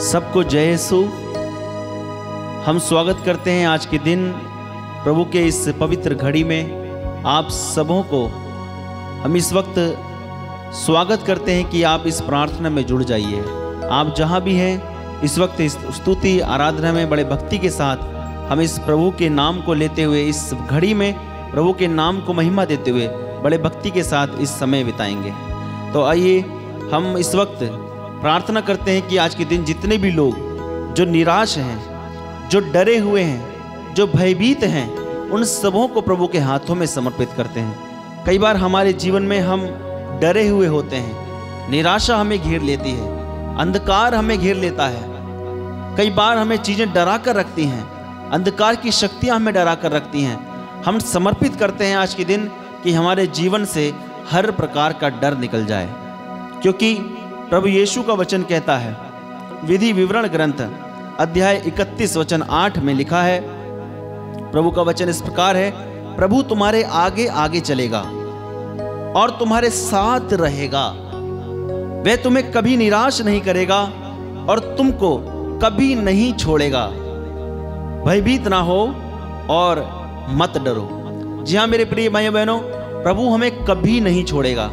सबको जय यीशु। हम स्वागत करते हैं आज के दिन प्रभु के इस पवित्र घड़ी में। आप सबों को हम इस वक्त स्वागत करते हैं कि आप इस प्रार्थना में जुड़ जाइए। आप जहां भी हैं इस वक्त इस स्तुति आराधना में बड़े भक्ति के साथ हम इस प्रभु के नाम को लेते हुए इस घड़ी में प्रभु के नाम को महिमा देते हुए बड़े भक्ति के साथ इस समय बिताएंगे। तो आइए हम इस वक्त प्रार्थना करते हैं कि आज के दिन जितने भी लोग जो निराश हैं, जो डरे हुए हैं, जो भयभीत हैं, उन सबों को प्रभु के हाथों में समर्पित करते हैं। कई बार हमारे जीवन में हम डरे हुए होते हैं, निराशा हमें घेर लेती है, अंधकार हमें घेर लेता है। कई बार हमें चीज़ें डरा कर रखती हैं, अंधकार की शक्तियाँ हमें डरा कर रखती हैं। हम समर्पित करते हैं आज के दिन कि हमारे जीवन से हर प्रकार का डर निकल जाए, क्योंकि प्रभु यीशु का वचन कहता है, विधि विवरण ग्रंथ अध्याय 31 वचन 8 में लिखा है, प्रभु का वचन इस प्रकार है, प्रभु तुम्हारे आगे आगे चलेगा और तुम्हारे साथ रहेगा। वह तुम्हें कभी निराश नहीं करेगा और तुमको कभी नहीं छोड़ेगा। भयभीत ना हो और मत डरो। जी हाँ मेरे प्रिय भाइयों बहनों, प्रभु हमें कभी नहीं छोड़ेगा।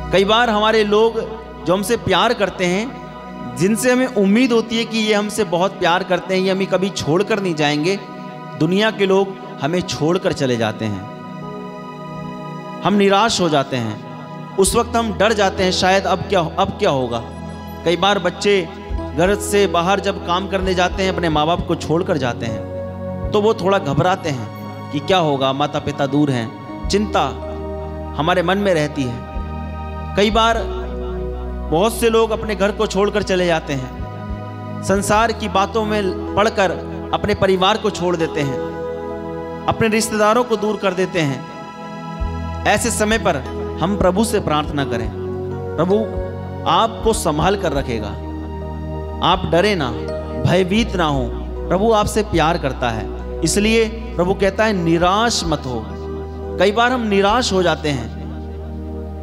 कई बार हमारे लोग जो हमसे प्यार करते हैं, जिनसे हमें उम्मीद होती है कि ये हमसे बहुत प्यार करते हैं, ये हमें कभी छोड़कर नहीं जाएंगे, दुनिया के लोग हमें छोड़कर चले जाते हैं। हम निराश हो जाते हैं, उस वक्त हम डर जाते हैं, शायद अब क्या होगा। कई बार बच्चे घर से बाहर जब काम करने जाते हैं, अपने माँ बाप को छोड़कर जाते हैं, तो वो थोड़ा घबराते हैं कि क्या होगा, माता पिता दूर हैं, चिंता हमारे मन में रहती है। कई बार बहुत से लोग अपने घर को छोड़कर चले जाते हैं, संसार की बातों में पड़कर अपने परिवार को छोड़ देते हैं, अपने रिश्तेदारों को दूर कर देते हैं। ऐसे समय पर हम प्रभु से प्रार्थना करें, प्रभु आपको संभाल कर रखेगा, आप डरे ना, भयभीत ना हो। प्रभु आपसे प्यार करता है, इसलिए प्रभु कहता है निराश मत हो। कई बार हम निराश हो जाते हैं,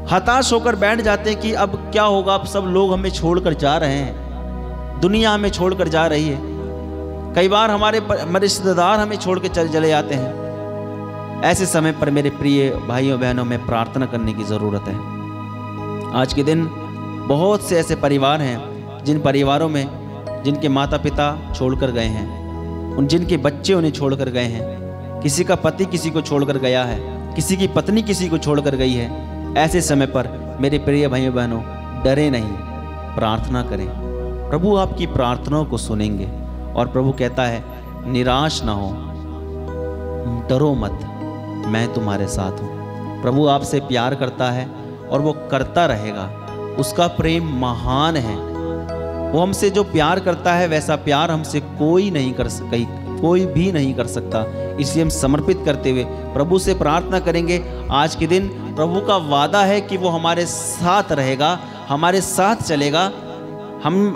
हताश होकर बैठ जाते हैं कि अब क्या होगा, अब सब लोग हमें छोड़कर जा रहे हैं, दुनिया हमें छोड़कर जा रही है। कई बार हमारे रिश्तेदार हमें छोड़ के चले जाते हैं। ऐसे समय पर मेरे प्रिय भाइयों बहनों में प्रार्थना करने की ज़रूरत है। आज के दिन बहुत से ऐसे परिवार हैं, जिन परिवारों में जिनके माता पिता छोड़कर गए हैं, जिनके बच्चे उन्हें छोड़कर गए हैं, किसी का पति किसी को छोड़कर गया है, किसी की पत्नी किसी को छोड़कर गई है। ऐसे समय पर मेरे प्रिय भाइयों बहनों, डरे नहीं, प्रार्थना करें। प्रभु आपकी प्रार्थनाओं को सुनेंगे और प्रभु कहता है निराश ना हो, डरो मत, मैं तुम्हारे साथ हूँ। प्रभु आपसे प्यार करता है और वो करता रहेगा। उसका प्रेम महान है। वो हमसे जो प्यार करता है वैसा प्यार हमसे कोई भी नहीं कर सकता। इसलिए हम समर्पित करते हुए प्रभु से प्रार्थना करेंगे। आज के दिन प्रभु का वादा है कि वो हमारे साथ रहेगा, हमारे साथ चलेगा। हम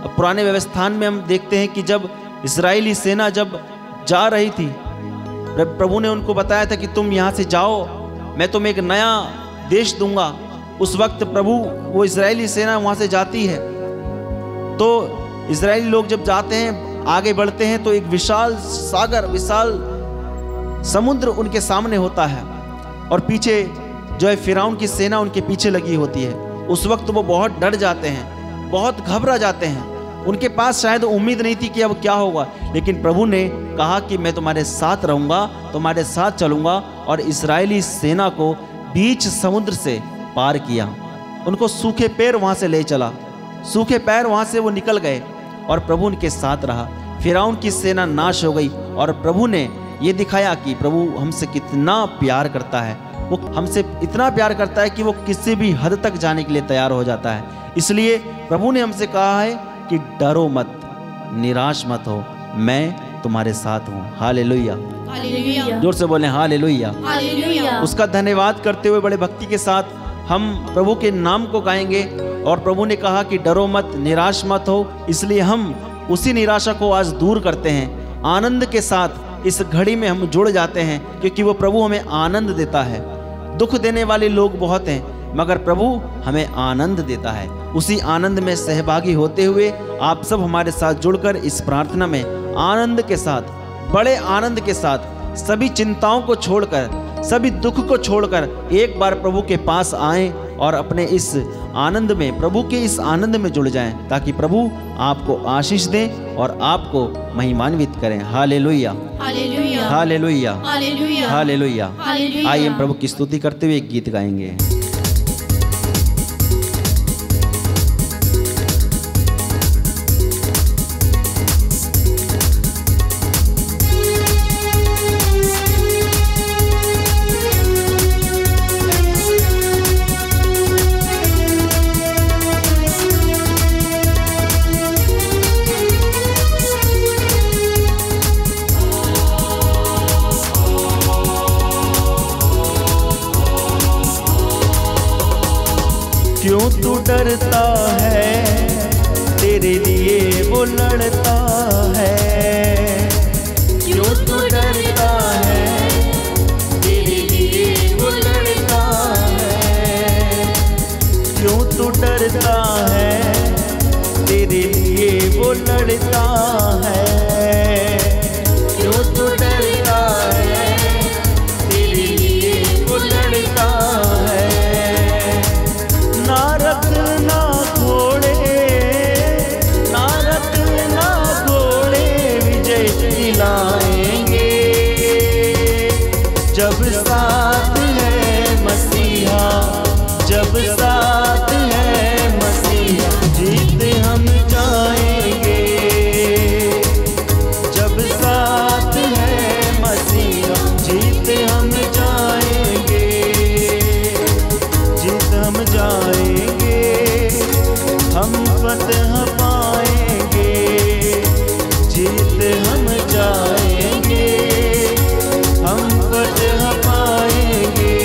पुराने व्यवस्थान में हम देखते हैं कि जब इस्राएली सेना जब जा रही थी, प्रभु ने उनको बताया था कि तुम यहाँ से जाओ, मैं तुम्हें एक नया देश दूंगा। उस वक्त प्रभु वो इस्राएली सेना वहाँ से जाती है, तो इस्राएली लोग जब जाते हैं, आगे बढ़ते हैं, तो एक विशाल सागर, विशाल समुद्र उनके सामने होता है और पीछे जो है फिरौन की सेना उनके पीछे लगी होती है। उस वक्त वो बहुत डर जाते हैं, बहुत घबरा जाते हैं। उनके पास शायद उम्मीद नहीं थी कि अब क्या होगा, लेकिन प्रभु ने कहा कि मैं तुम्हारे साथ रहूँगा, तुम्हारे साथ चलूँगा, और इस्राएली सेना को बीच समुद्र से पार किया। उनको सूखे पैर वहाँ से ले चला, सूखे पैर वहाँ से वो निकल गए और प्रभु उनके साथ रहा। फिरौन की सेना नाश हो गई और प्रभु ने ये दिखाया कि प्रभु हमसे कितना प्यार करता है। वो हमसे इतना प्यार करता है कि वो किसी भी हद तक जाने के लिए तैयार हो जाता है। इसलिए प्रभु ने हमसे कहा है कि डरो मत, निराश मत हो, मैं तुम्हारे साथ हूँ। हालेलुया, जोर से बोलें हालेलुया। उसका धन्यवाद करते हुए बड़े भक्ति के साथ हम प्रभु के नाम को गाएंगे। और प्रभु ने कहा कि डरो मत, निराश मत हो, इसलिए हम उसी निराशा को आज दूर करते हैं। आनंद के साथ इस घड़ी में हम जुड़ जाते हैं, क्योंकि वो प्रभु हमें आनंद देता है। दुख देने वाले लोग बहुत हैं, मगर प्रभु हमें आनंद देता है। उसी आनंद में सहभागी होते हुए आप सब हमारे साथ जुड़कर इस प्रार्थना में आनंद के साथ, बड़े आनंद के साथ, सभी चिंताओं को छोड़कर, सभी दुख को छोड़कर एक बार प्रभु के पास आएं और अपने इस आनंद में, प्रभु के इस आनंद में जुड़ जाएं, ताकि प्रभु आपको आशीष दें और आपको महिमान्वित करें। Hallelujah, hallelujah, hallelujah, hallelujah, hallelujah. Hallelujah. आइए हम प्रभु की स्तुति करते हुए एक गीत गाएंगे। क्यों तू डरता है, तेरे लिए वो लड़ता है। क्यों तू डरता है, तेरे लिए वो लड़ता है। क्यों तू डरता है, तेरे लिए वो लड़ता है। क्यों तू डरता है, तेरे लिए वो लड़ता है। ना रख ना घोड़े, ना रख ना घोड़े, विजय दिलाएंगे। जब साथ है मसीहा, जब साथ है मसीहा, जीत हम जाएंगे। जब साथ है मसीहा, जीत हम जाएंगे। जीत हम जाएंगे, हम फतह पाएंगे। जीत हम जाएंगे, हम फतह पाएंगे।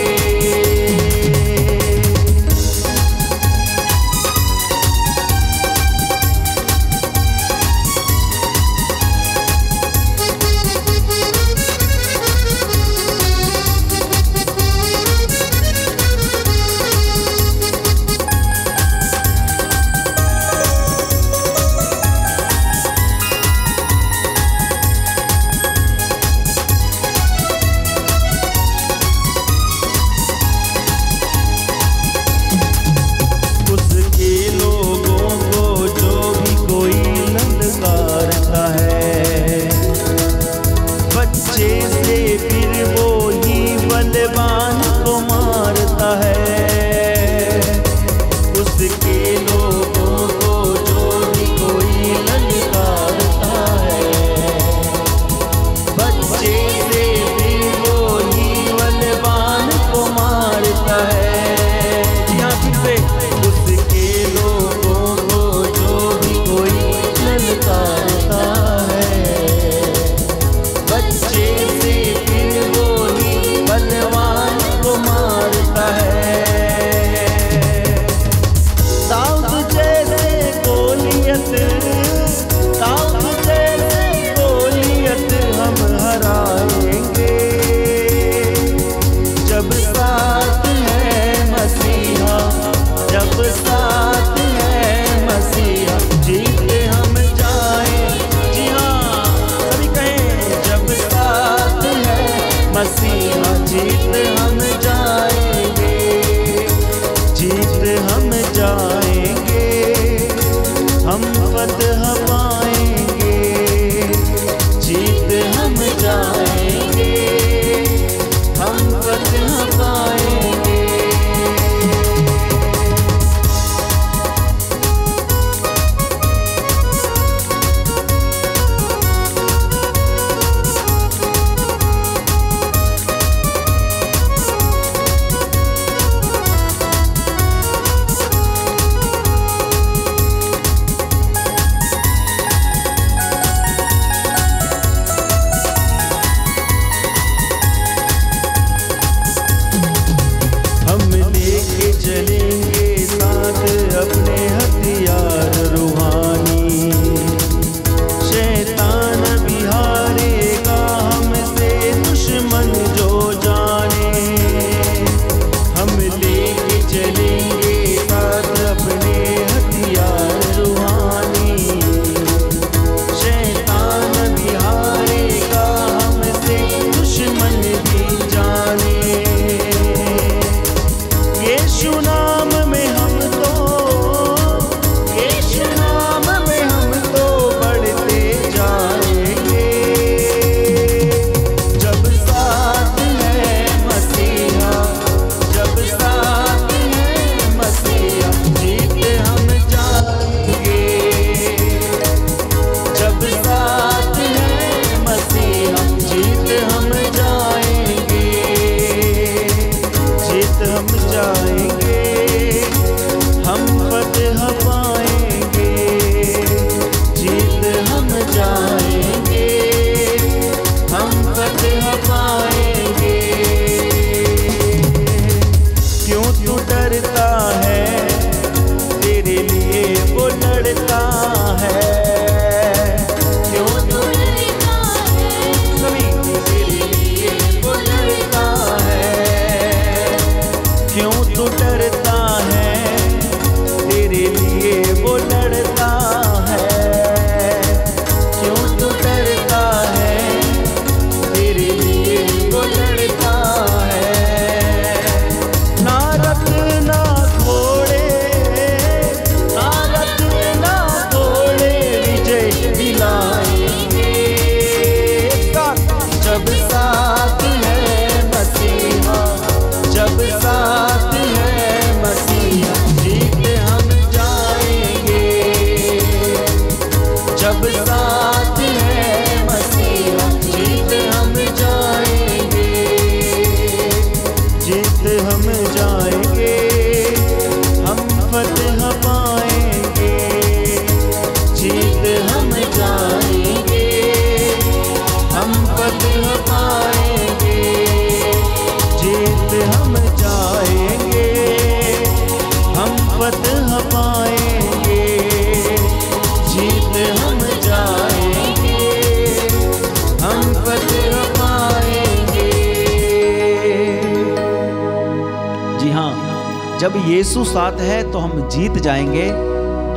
जब यीशु साथ है तो हम जीत जाएंगे।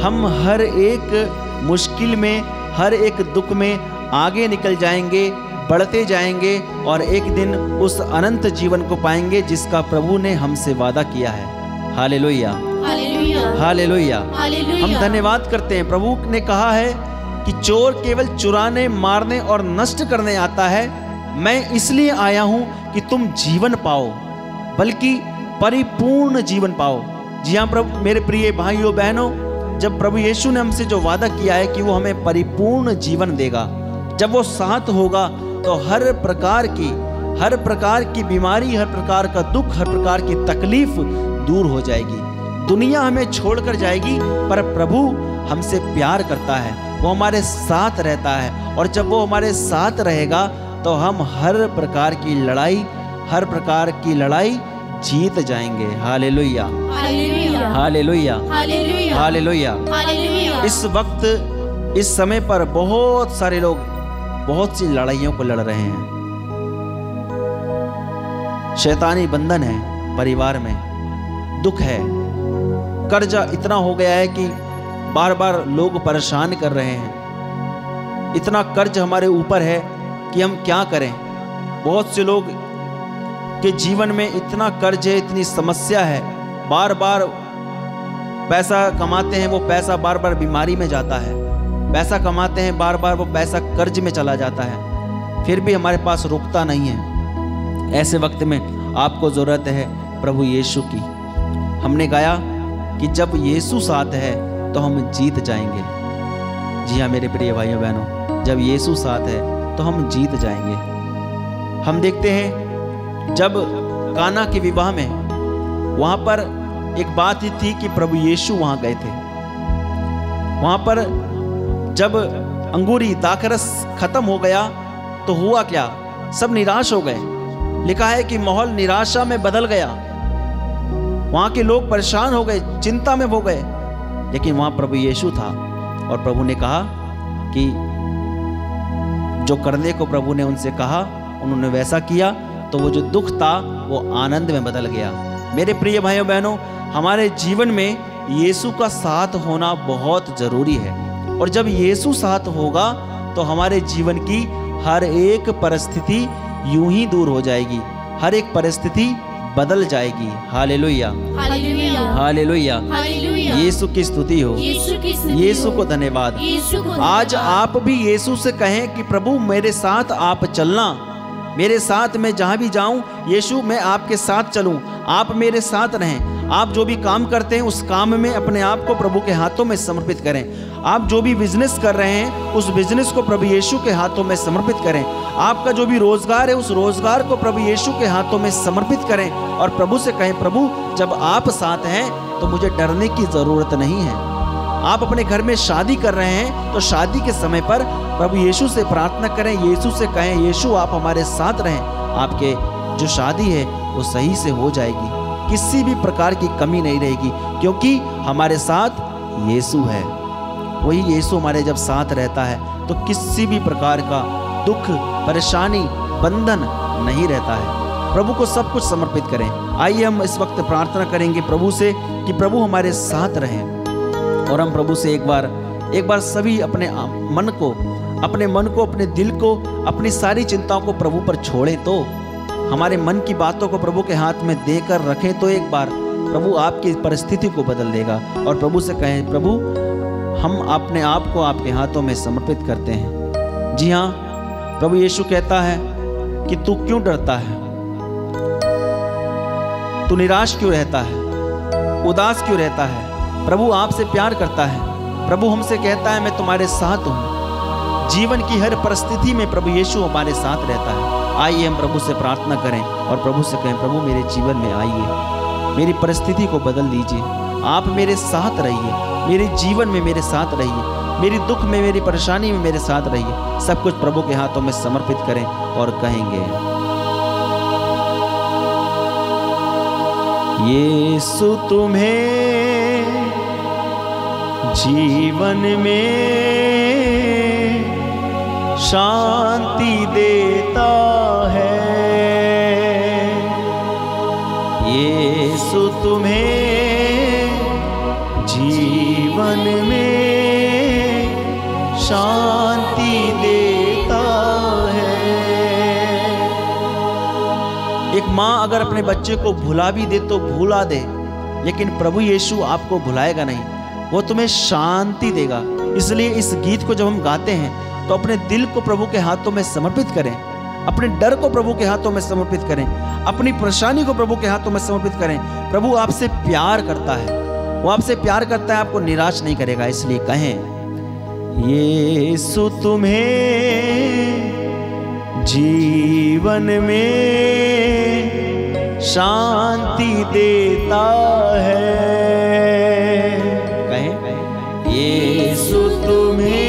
हम हर एक मुश्किल में, हर एक दुख में आगे निकल जाएंगे, बढ़ते जाएंगे और एक दिन उस अनंत जीवन को पाएंगे जिसका प्रभु ने हमसे वादा किया है। Hallelujah, hallelujah, hallelujah. हम धन्यवाद करते हैं। प्रभु ने कहा है कि चोर केवल चुराने, मारने और नष्ट करने आता है, मैं इसलिए आया हूं कि तुम जीवन पाओ, बल्कि परिपूर्ण जीवन पाओ। जी हाँ प्रभु, मेरे प्रिय भाइयों बहनों, जब प्रभु यीशु ने हमसे जो वादा किया है कि वो हमें परिपूर्ण जीवन देगा, जब वो साथ होगा तो हर प्रकार की बीमारी, हर प्रकार का दुख, हर प्रकार की तकलीफ दूर हो जाएगी। दुनिया हमें छोड़कर जाएगी, पर प्रभु हमसे प्यार करता है, वो हमारे साथ रहता है। और जब वो हमारे साथ रहेगा तो हम हर प्रकार की लड़ाई जीत जाएंगे। Hallelujah, hallelujah, hallelujah, hallelujah, hallelujah. इस वक्त, इस समय पर बहुत सारे लोग बहुत सी लड़ाइयों को लड़ रहे हैं। शैतानी बंधन है, परिवार में दुख है, कर्जा इतना हो गया है कि बार बार लोग परेशान कर रहे हैं। इतना कर्ज हमारे ऊपर है कि हम क्या करें। बहुत से लोग के जीवन में इतना कर्ज है, इतनी समस्या है, बार बार पैसा कमाते हैं, वो पैसा बार बार बीमारी में जाता है, पैसा कमाते हैं, बार बार वो पैसा कर्ज में चला जाता है, फिर भी हमारे पास रुकता नहीं है। ऐसे वक्त में आपको ज़रूरत है प्रभु यीशु की। हमने गाया कि जब यीशु साथ है तो हम जीत जाएंगे। जी हाँ मेरे प्रिय भाइयों बहनों, जब यीशु साथ है तो हम जीत जाएंगे। हम देखते हैं जब काना के विवाह में, वहाँ पर एक बात ही थी कि प्रभु यीशु वहाँ गए थे। वहाँ पर जब अंगूरी दाखरस खत्म हो गया तो हुआ क्या, सब निराश हो गए। लिखा है कि माहौल निराशा में बदल गया, वहाँ के लोग परेशान हो गए, चिंता में हो गए। लेकिन वहाँ प्रभु यीशु था और प्रभु ने कहा कि जो करने को प्रभु ने उनसे कहा उन्होंने वैसा किया, तो वो जो दुख था वो आनंद में बदल गया। मेरे प्रिय भाइयों बहनों, हमारे जीवन में यीशु का साथ होना बहुत ज़रूरी है। और जब यीशु साथ होगा तो हमारे जीवन की हर एक परिस्थिति यूं ही दूर हो जाएगी, हर एक परिस्थिति बदल जाएगी। Hallelujah, hallelujah, hallelujah, hallelujah. यीशु की स्तुति हो, यीशु को धन्यवाद। आज आप भी यीशु से कहें कि प्रभु मेरे साथ आप चलना, मेरे साथ मैं जहाँ भी जाऊँ यीशु मैं आपके साथ चलूँ, आप मेरे साथ रहें। आप जो भी काम करते हैं उस काम में अपने आप को प्रभु के हाथों में समर्पित करें। आप जो भी बिजनेस कर रहे हैं उस बिजनेस को प्रभु यीशु के हाथों में समर्पित करें। आपका जो भी रोजगार है उस रोजगार को प्रभु यीशु के हाथों में समर्पित करें और प्रभु से कहें, प्रभु जब आप साथ हैं तो मुझे डरने की ज़रूरत नहीं है। आप अपने घर में शादी कर रहे हैं तो शादी के समय पर प्रभु यीशु से प्रार्थना करें, यीशु से कहें, यीशु आप हमारे साथ रहें, आपके जो शादी है वो सही से हो जाएगी, किसी भी प्रकार की कमी नहीं रहेगी, क्योंकि हमारे साथ यीशु है। वही यीशु हमारे जब साथ रहता है तो किसी भी प्रकार का दुख, परेशानी, बंधन नहीं रहता है। प्रभु को सब कुछ समर्पित करें। आइए हम इस वक्त प्रार्थना करेंगे प्रभु से कि प्रभु हमारे साथ रहें। और हम प्रभु से एक बार सभी अपने मन को, अपने दिल को, अपनी सारी चिंताओं को प्रभु पर छोड़ें, तो हमारे मन की बातों को प्रभु के हाथ में देकर रखें, तो एक बार प्रभु आपकी परिस्थिति को बदल देगा। और प्रभु से कहें, प्रभु हम अपने आप को आपके हाथों में समर्पित करते हैं। जी हाँ, प्रभु यीशु कहता है कि तू क्यों डरता है, तू निराश क्यों रहता है, उदास क्यों रहता है। प्रभु आपसे प्यार करता है। प्रभु हमसे कहता है मैं तुम्हारे साथ हूँ। जीवन की हर परिस्थिति में प्रभु यीशु हमारे साथ रहता है। आइए हम प्रभु से प्रार्थना करें और प्रभु से कहें, प्रभु मेरे जीवन में आइए, मेरी परिस्थिति को बदल दीजिए, आप मेरे साथ रहिए, मेरे जीवन में मेरे साथ रहिए, मेरी दुख में, मेरी परेशानी में मेरे साथ रहिए। सब कुछ प्रभु के हाथों में समर्पित करें और कहेंगे, यीशु तुम्हें जीवन में शांति देता है, यीशु तुम्हें शांति देता है। एक माँ अगर अपने बच्चे को भुला भी दे तो भुला दे, लेकिन प्रभु यीशु आपको भुलाएगा नहीं, वो तुम्हें शांति देगा। इसलिए इस गीत को जब हम गाते हैं तो अपने दिल को प्रभु के हाथों में समर्पित करें, अपने डर को प्रभु के हाथों में समर्पित करें, अपनी परेशानी को प्रभु के हाथों में समर्पित करें। प्रभु आपसे प्यार करता है, वो आपसे प्यार करता है, आपको निराश नहीं करेगा। इसलिए कहें, यीशु तुम्हें जीवन में शांति देता है। कहें, यीशु तुम्हें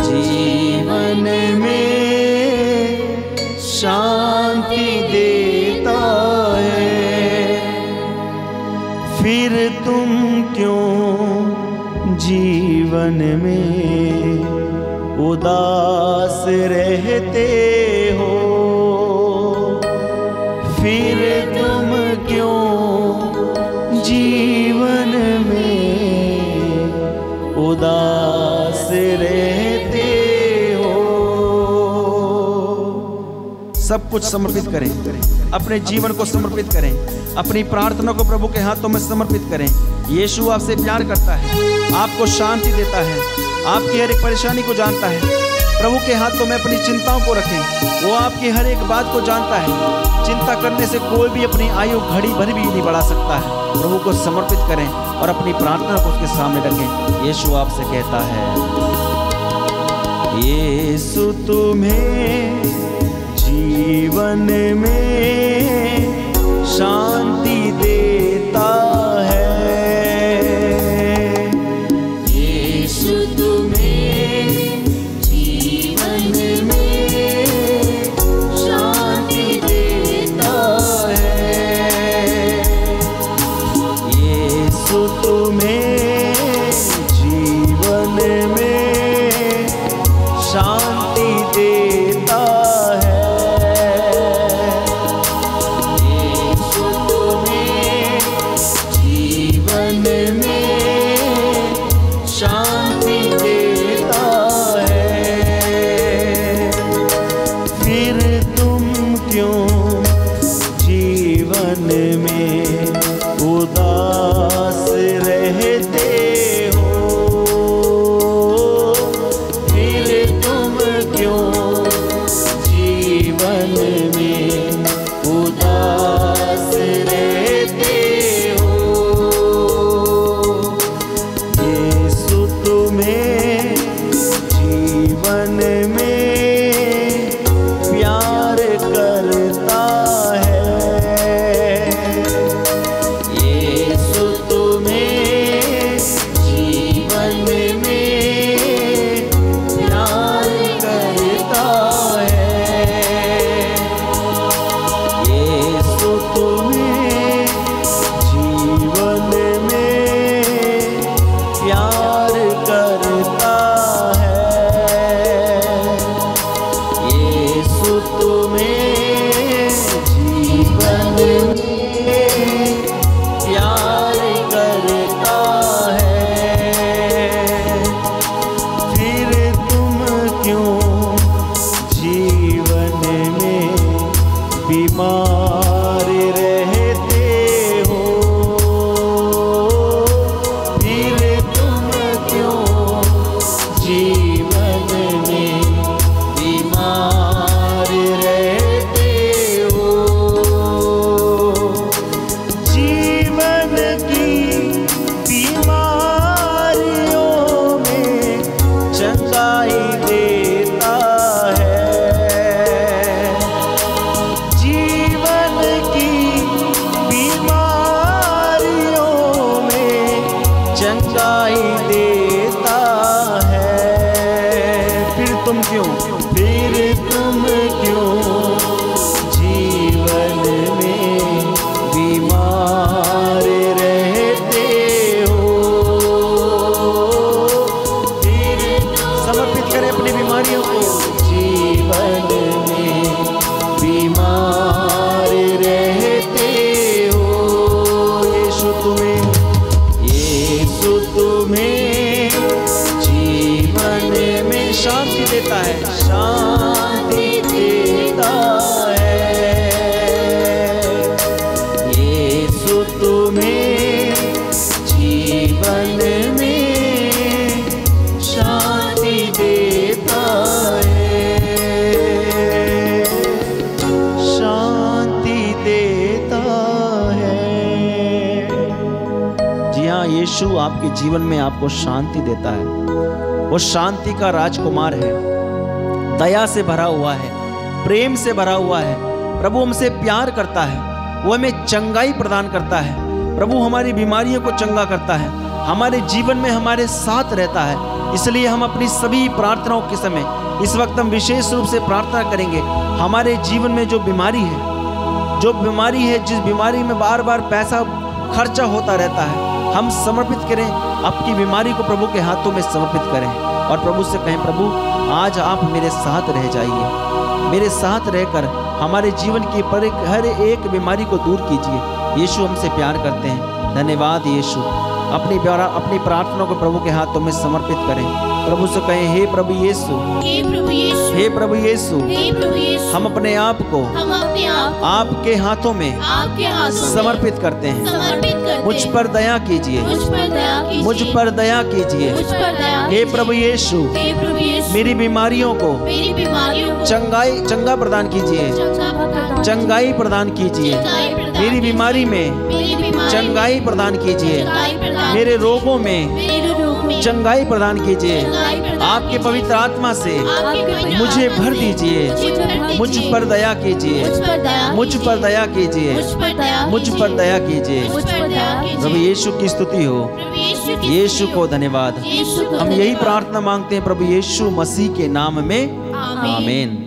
जीवन में शांति देता है। फिर तुम क्यों जीवन में उदास रहते हो? फिर तुम क्यों जीवन में उदास रहते हो? सब कुछ समर्पित करें, अपने जीवन को समर्पित करें, अपनी प्रार्थना को प्रभु के हाथों में समर्पित करें। यीशु आपसे प्यार करता है, आपको शांति देता है, आपकी हर एक परेशानी को जानता है। प्रभु के हाथों में अपनी चिंताओं को रखें, वो आपकी हर एक बात को जानता है। चिंता करने से कोई भी अपनी आयु घड़ी भर भी नहीं बढ़ा सकता है। प्रभु को समर्पित करें और अपनी प्रार्थना को उसके सामने रखें। यीशु आपसे कहता है, यीशु तुम्हें जीवन में शांति देता है। यीशु तुम्हें जीवन में शांति देता है। यीशु तुम्हें जीवन में शांति देता है। शांति देता है, शांति देता है। यीशु तुम्हें जीवन में शांति देता है, शांति देता है। जी हाँ, यीशु आपके जीवन में आपको शांति देता है। वो शांति का राजकुमार है, दया से भरा हुआ है, प्रेम से भरा हुआ है। प्रभु हमसे प्यार करता है, वो हमें चंगाई प्रदान करता है। प्रभु हमारी बीमारियों को चंगा करता है, हमारे जीवन में हमारे साथ रहता है। इसलिए हम अपनी सभी प्रार्थनाओं के समय इस वक्त हम विशेष रूप से प्रार्थना करेंगे। हमारे जीवन में जो बीमारी है, जिस बीमारी में बार बार पैसा खर्चा होता रहता है, हम समर्पित करें, आपकी बीमारी को प्रभु के हाथों में समर्पित करें और प्रभु से कहें, प्रभु आज आप मेरे साथ रह जाइए, मेरे साथ रहकर हमारे जीवन की हर एक बीमारी को दूर कीजिए। यीशु हमसे प्यार करते हैं। धन्यवाद यीशु। अपनी प्रार्थना को प्रभु के हाथों में समर्पित करें। प्रभु से कहें, हे प्रभु यीशु, हे प्रभु यीशु, हे प्रभु यीशु, हे प्रभु यीशु, हम अपने आप को आपके हाथों में समर्पित करते हैं। मुझ पर दया कीजिए, मुझ पर दया कीजिए। हे प्रभु यीशु, मेरी बीमारियों को चंगा प्रदान कीजिए, चंगाई प्रदान कीजिए। मेरी बीमारी में चंगाई प्रदान कीजिए, मेरे रोगों में चंगाई प्रदान कीजिए। आपके पवित्र आत्मा से मुझे भर दीजिए, मुझ पर दया कीजिए, मुझ पर दया कीजिए, मुझ पर दया कीजिए। प्रभु यीशु की स्तुति हो, यीशु को धन्यवाद। हम यही प्रार्थना मांगते हैं प्रभु यीशु मसीह के नाम में, आमीन।